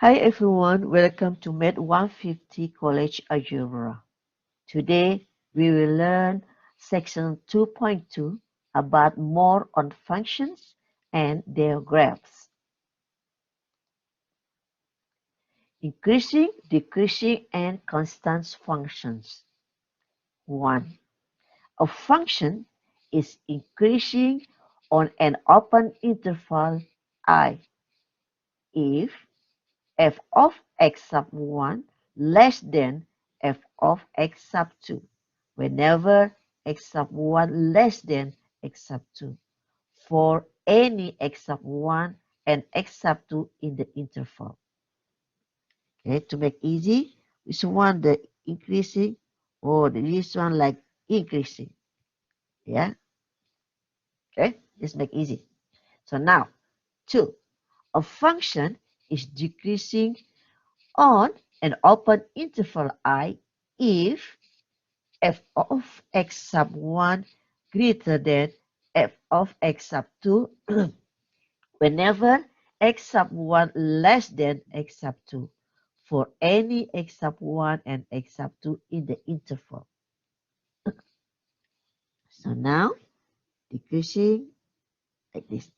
Hi everyone, welcome to Med 150 College Algebra. Today we will learn section 2.2 about more on functions and their graphs. Increasing, decreasing and constant functions. 1. A function is increasing on an open interval I if f of x sub 1 less than f of x sub 2 whenever x sub 1 less than x sub 2 for any x sub 1 and x sub 2 in the interval. Okay, to make easy, this one the increasing or this one like increasing. Yeah, okay, this make easy. So now, 2. A function is decreasing on an open interval I if f of x sub 1 greater than f of x sub 2 whenever x sub 1 less than x sub 2 for any x sub 1 and x sub 2 in the interval. So now decreasing like this.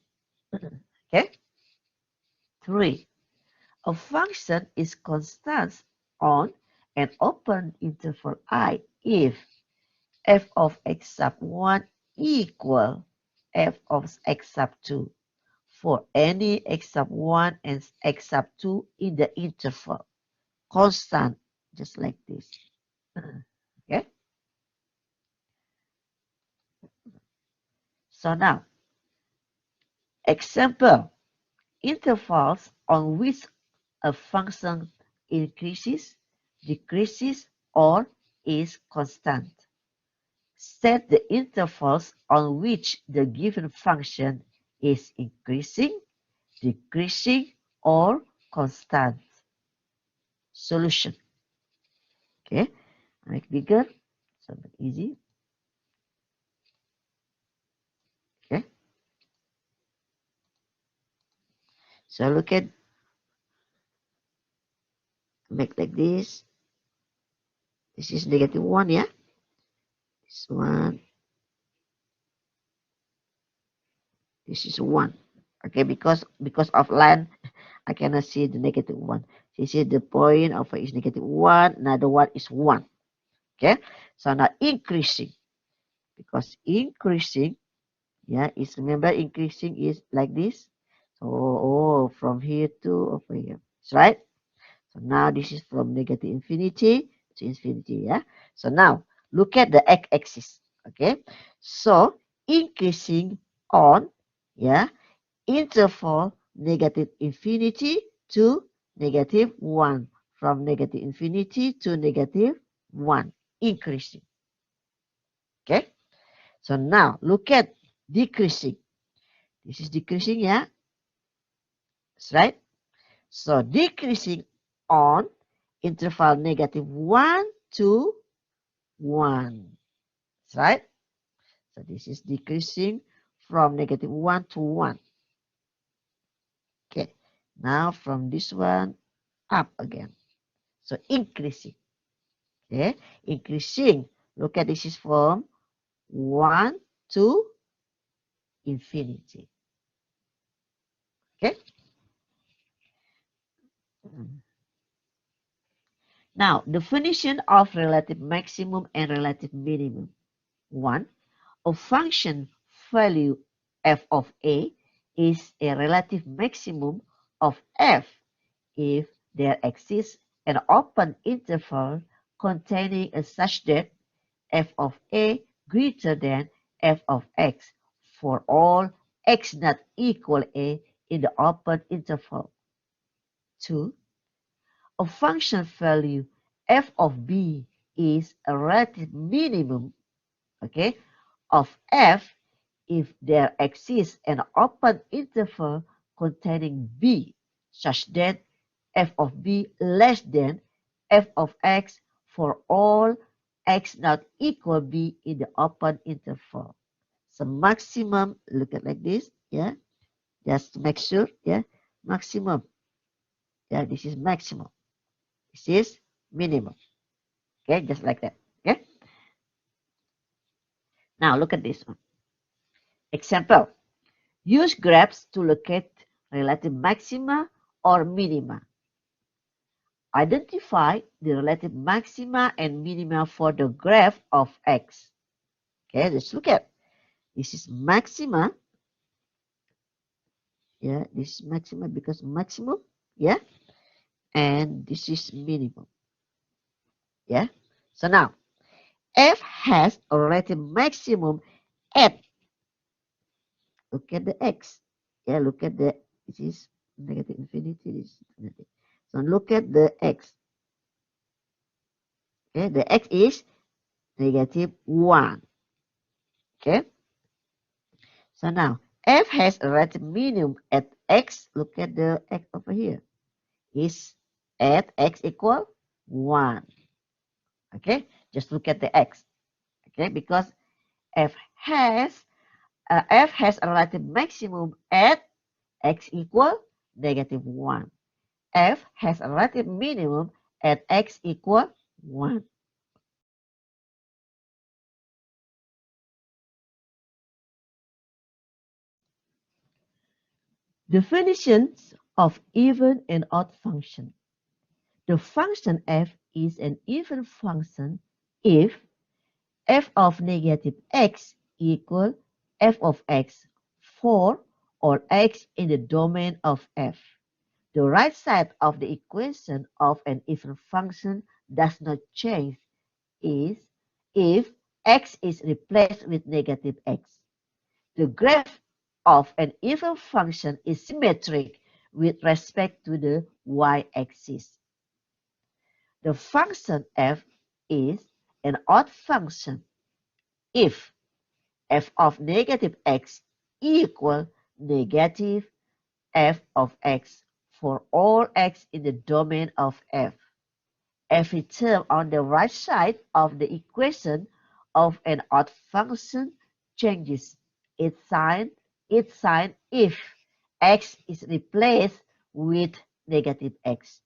Okay. 3. A function is constant on an open interval I if f of x sub 1 equal f of x sub 2 for any x sub 1 and x sub 2 in the interval. Constant, just like this. Okay? So now, example, intervals on which a function increases, decreases, or is constant. Set the intervals on which the given function is increasing, decreasing, or constant. Solution. Okay, make bigger, so easy. Okay, so look at, make like this. This is -1, yeah. This one, this is 1. Okay, because of line, I cannot see the -1. This is the point of is -1. Another one is 1. Okay, so now increasing, because increasing, yeah, is, remember increasing is like this. So from here to over here. That's right. So now this is from negative infinity to infinity. Yeah. So now look at the x-axis. Okay. So increasing on, yeah, interval negative infinity to -1, from negative infinity to -1, increasing. Okay. So now look at decreasing. This is decreasing, yeah. That's right. So decreasing on interval -1 to 1. That's right. So this is decreasing from -1 to 1. Okay. Now from this one up again. So increasing. Okay. Increasing. Look at this is from 1 to infinity. Okay. Now, definition of relative maximum and relative minimum. 1. A function value f of a is a relative maximum of f if there exists an open interval containing a such that f of a greater than f of x for all x not equal a in the open interval. 2. A function value f of b is a relative minimum, okay, of f if there exists an open interval containing b such that f of b less than f of x for all x not equal b in the open interval. So maximum, look at like this, yeah, just to make sure, yeah, maximum, Yeah, this is maximum. This is minimum. Okay, just like that. Okay. Now look at this one. Example. Use graphs to locate relative maxima or minima. Identify the relative maxima and minima for the graph of x. Okay, let's look at. This is maxima. Yeah, this is maxima because maximum. Yeah, and this is minimum. Yeah. So now f has a relative maximum at, look at the x. Yeah, look at the, this is negative infinity, this is negative. So look at the x. Okay, the x is negative 1. Okay. So now f has a relative minimum at x. Look at the x over here. Is at x equal 1. Okay. Just look at the x. Okay, because f has a relative maximum at x equal negative 1. F has a relative minimum at x equal 1. Definitions of even and odd function. The function f is an even function if f of negative x equal f of x for or x in the domain of f. The right side of the equation of an even function does not change is if x is replaced with negative x. The graph of an even function is symmetric with respect to the y-axis. The function f is an odd function if f of negative x equal negative f of x for all x in the domain of f. Every term on the right side of the equation of an odd function changes its sign if x is replaced with negative x.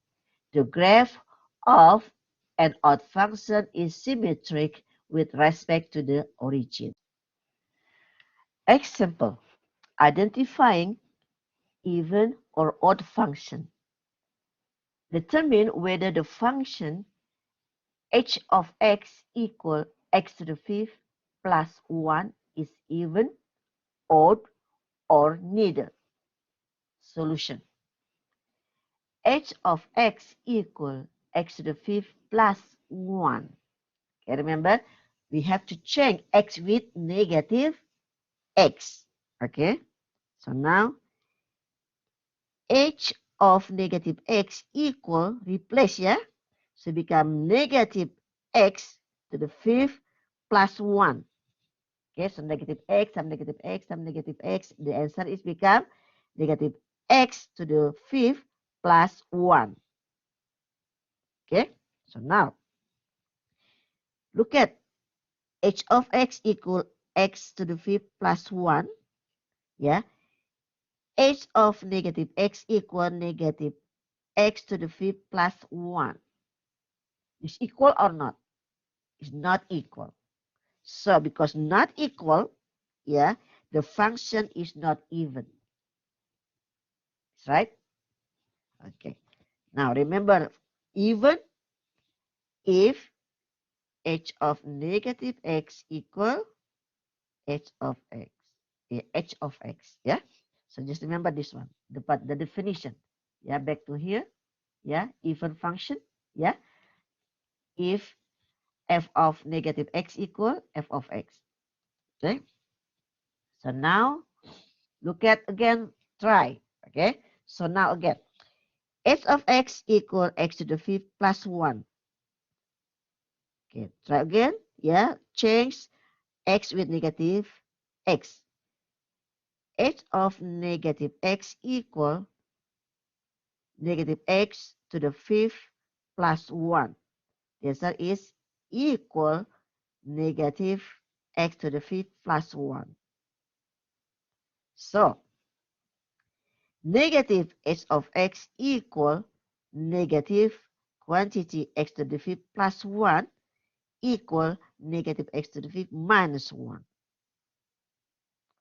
The graph of an odd function is symmetric with respect to the origin. Example, identifying even or odd function. Determine whether the function h of x equal x to the fifth plus 1 is even, odd, or neither. Solution. H of x equal x to the fifth plus 1. Okay, remember, we have to change x with negative x. Okay, so now h of negative x equal, replace, yeah? So become negative x to the fifth plus 1. Okay, so negative x, some negative x, some negative x. The answer is become negative x to the fifth plus 1. Okay, so now look at h of x equal x to the fifth plus 1. Yeah, h of negative x equal negative x to the fifth plus 1. Is equal or not? Is not equal. So because not equal, yeah, the function is not even. That's right? Okay. Now remember, even if h of negative x equal h of x. Yeah, h of x. Yeah. So just remember this one. The definition. Yeah, back to here. Yeah, even function. Yeah. If f of negative x equal f of x. Okay. So now look at again, try. Okay. So now again, h of x equal x to the fifth plus 1. Okay, try again. Yeah, change x with negative x. H of negative x equal negative x to the fifth plus 1. The answer is equal negative x to the fifth plus 1. So, negative h of x equal negative quantity x to the fifth plus 1 equal negative x to the fifth minus 1.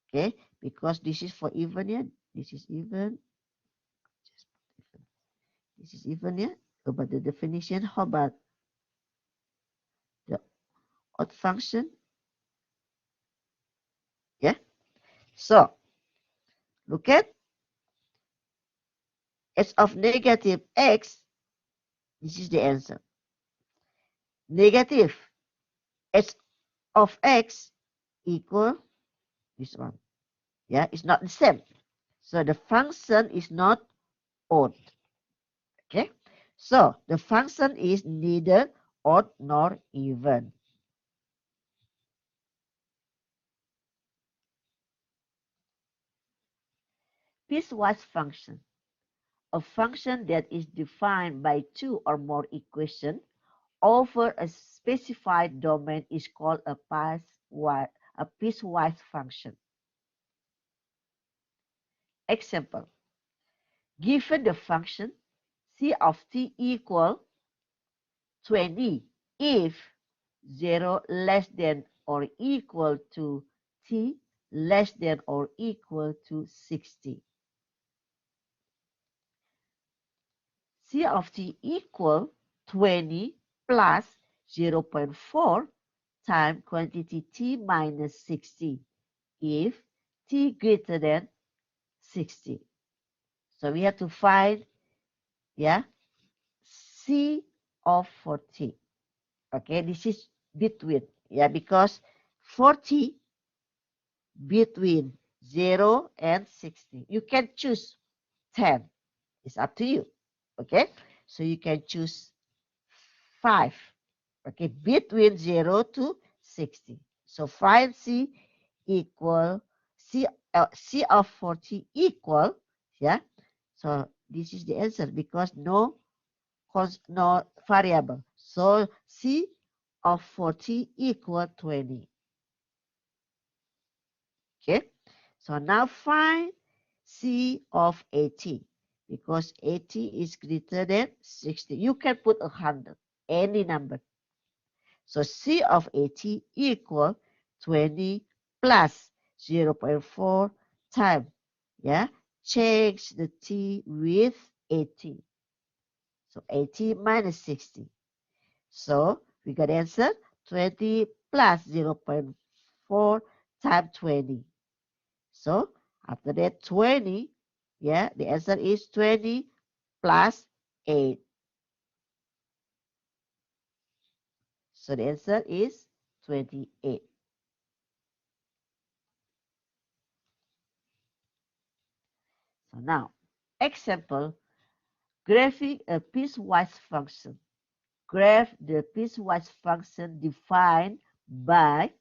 Okay, because this is for even here. This is even. This is even here. About the definition, how about the odd function? Yeah. So look at s of negative x. This is the answer. Negative s of x equal this one. Yeah, it's not the same. So the function is not odd. Okay. So the function is neither odd nor even. Piecewise function. A function that is defined by two or more equations over a specified domain is called a piecewise function. Example, given the function c of t equal 20 if 0 less than or equal to t less than or equal to 60. C of t equal 20 plus 0.4 times quantity t minus 60 if t greater than 60. So we have to find, yeah, C of 40. Okay, this is between, yeah, because 40 between 0 and 60. You can choose 10. It's up to you. Okay, so you can choose 5. Okay, between 0 to 60. So find C equal C of 40 equal, yeah. So this is the answer because no variable. So C of 40 equal 20. Okay. So now find C of 80 because 80 is greater than 60. You can put 100, any number. So C of 80 equal 20 plus 0.4 times, yeah, change the t with 80. So 80 minus 60. So we got answer 20 plus 0.4 times 20. So after that 20, yeah, the answer is 20 plus 8. So the answer is 28. So now, example, graphing a piecewise function. Graph the piecewise function defined by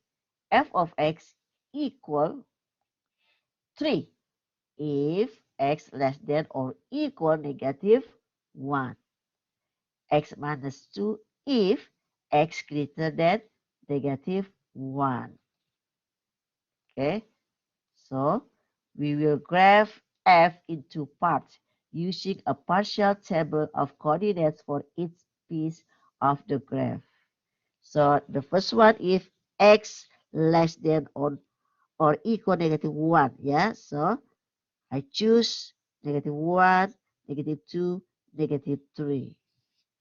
f of x equal 3 if x less than or equal negative 1. X minus 2 if x greater than negative 1. Okay, so we will graph f into parts using a partial table of coordinates for each piece of the graph. So the first one is x less than or equal negative 1. Yeah, so I choose negative 1, negative 2, negative 3.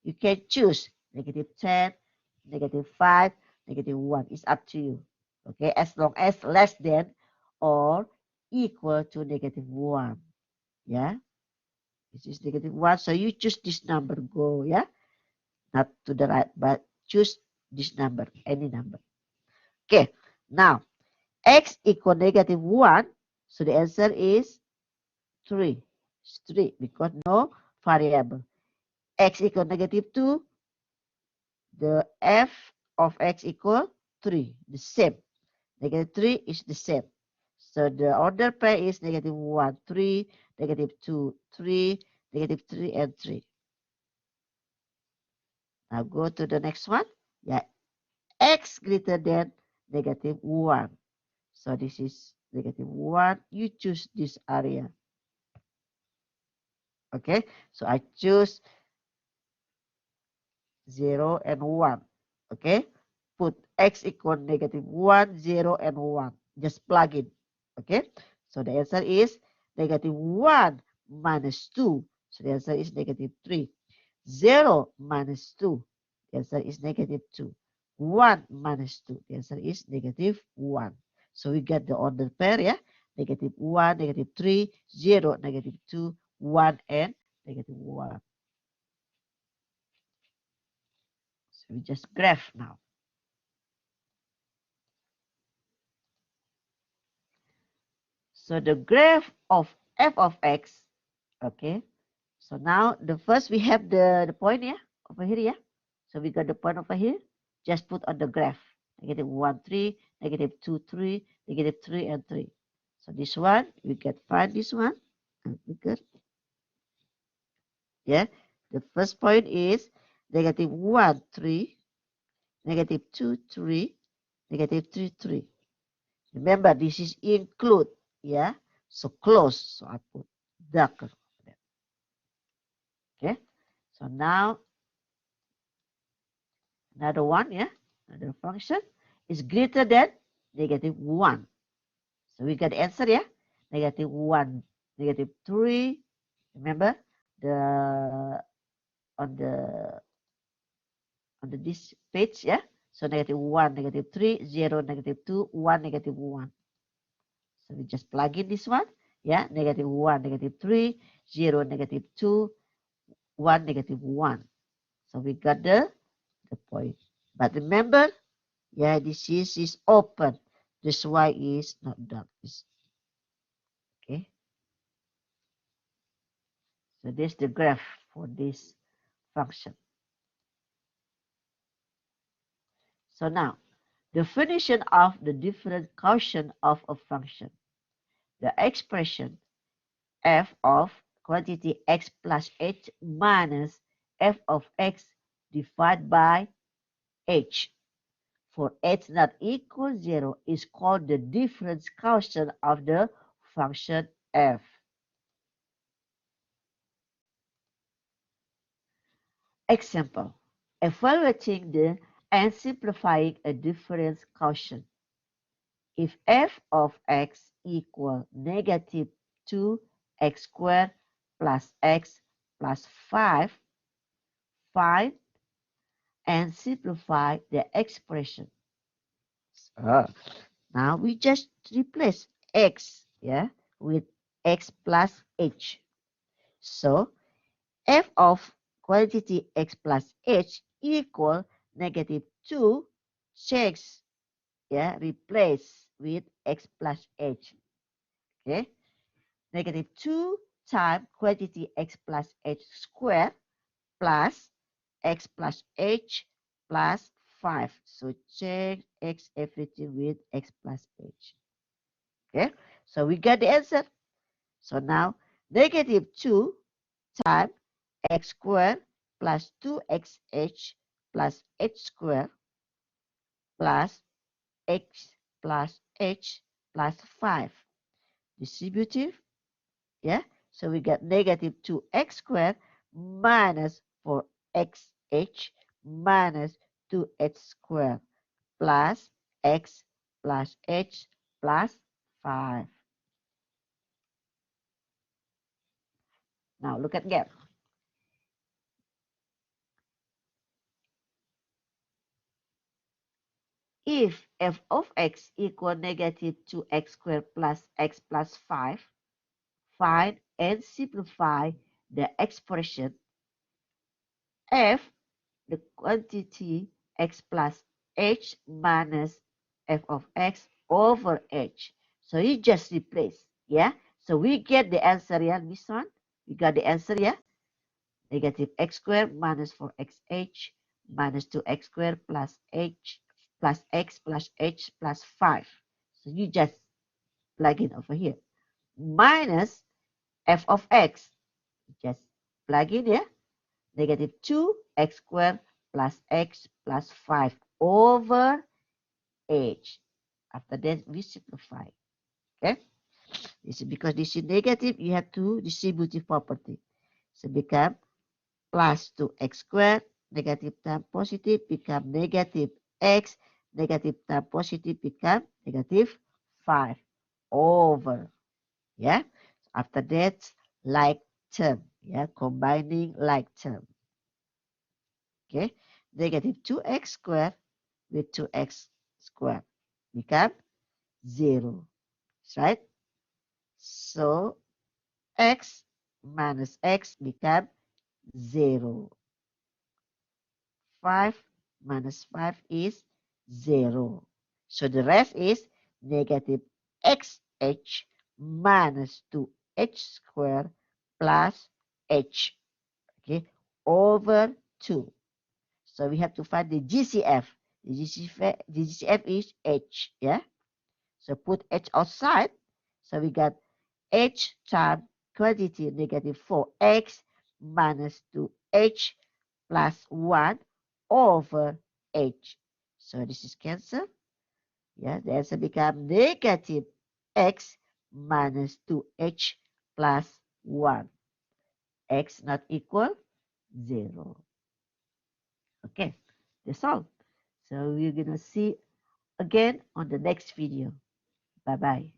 You can choose negative 10, negative 5, negative 1. It's up to you. Okay, as long as less than or equal to negative 1. Yeah, this is negative 1. So you choose this number, go, yeah, not to the right, but choose this number, any number. Okay, now x equal negative 1. So the answer is 3. It's 3 because no variable. X equal negative 2. The f of x equal 3. The same. Negative 3 is the same. So the order pair is negative 1, 3, negative 2, 3, negative 3, and 3. Now go to the next one. Yeah, x greater than negative 1. So this is negative 1. You choose this area. Okay, so I choose 0, and 1. Okay, put x equal negative 1, 0, and 1. Just plug in. Okay, so the answer is negative 1 minus 2. So the answer is negative 3. 0 minus 2. The answer is negative 2. 1 minus 2. The answer is negative 1. So we get the order pair, yeah? Negative 1, negative 3, 0, negative 2, 1, and negative 1. So we just graph now. So the graph of f of x, okay. So now the first we have the point here, over here, yeah. So we got the point over here. Just put on the graph. Negative 1, 3, negative 2, 3, negative 3, and 3. So this one, we can find this one. And we got, yeah. The first point is negative 1, 3, negative 2, 3, negative 3, 3. Remember, this is include, yeah. So close. So I put darker. Okay. So now another one, yeah. Another function is greater than negative 1. So we got the answer, yeah. Negative 1, negative 3. Remember the on the this page, yeah. So negative 1, negative 3, 0, negative 2, 1, negative 1. So we just plug in this one, yeah. Negative 1, negative 3, 0, negative 2, 1, negative 1. So we got the point. But remember, yeah, this is open. This y is not dark. Okay. So this is the graph for this function. So now, definition of the different quotient of a function. The expression f of quantity x plus h minus f of x divided by h for h not equal 0 is called the difference quotient of the function f. Example, evaluating the and simplifying a difference quotient. If f of x equal negative 2x squared plus x plus 5, find and simplify the expression. Now we just replace x, yeah, with x plus h. So f of quantity x plus h equal negative 2 checks, yeah, replace with x plus h. Okay, negative 2 times quantity x plus h squared plus x plus h plus 5. So check x everything with x plus h. Okay, so we got the answer. So now negative 2 times x squared plus 2xh plus h squared plus x plus h plus 5. Distributive, yeah? So we get negative 2x squared minus 4xh minus 2h squared plus x plus h plus 5. Now look at again. If f of x equal negative 2x squared plus x plus 5, find and simplify the expression f, the quantity x plus h minus f of x over h. So you just replace, yeah? So we get the answer, yeah, this one. We got the answer, yeah? Negative x squared minus 4xh minus 2x squared plus h plus x plus h plus 5. So you just plug in over here. Minus f of x. Just plug in here. Negative 2x squared plus x plus 5 over h. After that, we simplify. Okay? This is because this is negative, you have to distributive property. So become plus 2x squared negative times positive become negative x, negative times positive become negative 5 over. Yeah. After that, like term. Yeah, combining like term. Okay. Negative 2x squared with 2x squared become 0. Right? So x minus x become 0. 5 minus 5 is 0. So the rest is negative xh minus 2h squared plus h, okay, over 2. So we have to find the GCF. The GCF is h, yeah? So put h outside. So we got h times quantity negative 4x minus 2h plus 1 over h. So this is cancelled. Yeah, the answer becomes negative x minus 2h plus 1. X not equal 0. Okay, that's all. So we're going to see again on the next video. Bye-bye.